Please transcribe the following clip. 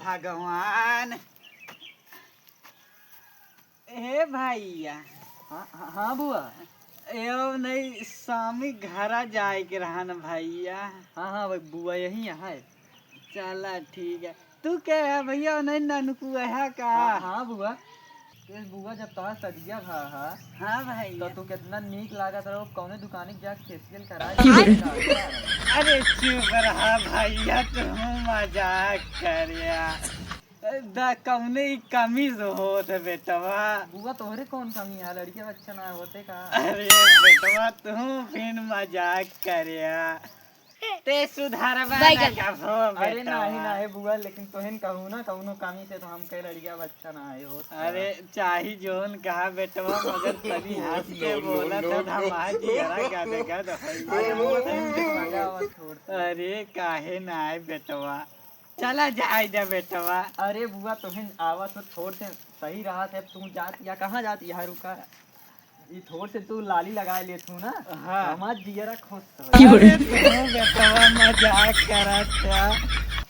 भगवान। हे भैया। हाँ बुआ। एव नहीं स्वामी घरा जाए के रहा न भैया। हाँ बुआ यही है। चला ठीक है। तू क्या है भैया नहीं ननकू है का? हाँ बुआ। ये बुआ जब तोहार सदिया भा हाँ भैया। तो तू कितना नीक लागत रहो कौने दुकानी जा फेशियल करा। अरे चुप रहा भैया, तुम मजाक करिया। कौने कमी होत बेटवा। बुआ तोहरे कौन कमी है, लड़के बच्चा ना होते का। अरे बेटवा तू फिर मजाक करिया। ते सुधारवा ना कहो अरे बेटवा। नहीं बुआ, लेकिन तोहन कहूँ ना कौनो कमी से तो हम कह लड़किया बच्चा ना आए हो। अरे चाही जोन कहा बेटवा, मगर तभी हंस के बोला तो हमारी जरा गदगद होई। अरे काहे ना आए बेटवा, चला जाए जा बेटवा। अरे बुआ तोहन आवा तो थोड़ से सही रहा था। तू जात या कहाँ जात यहाँ रुका ये थोड़ से तू लाली लगा ले तू ना। हाँ हमार जियरा खुश अरे तू बेटवा मजाक करत था।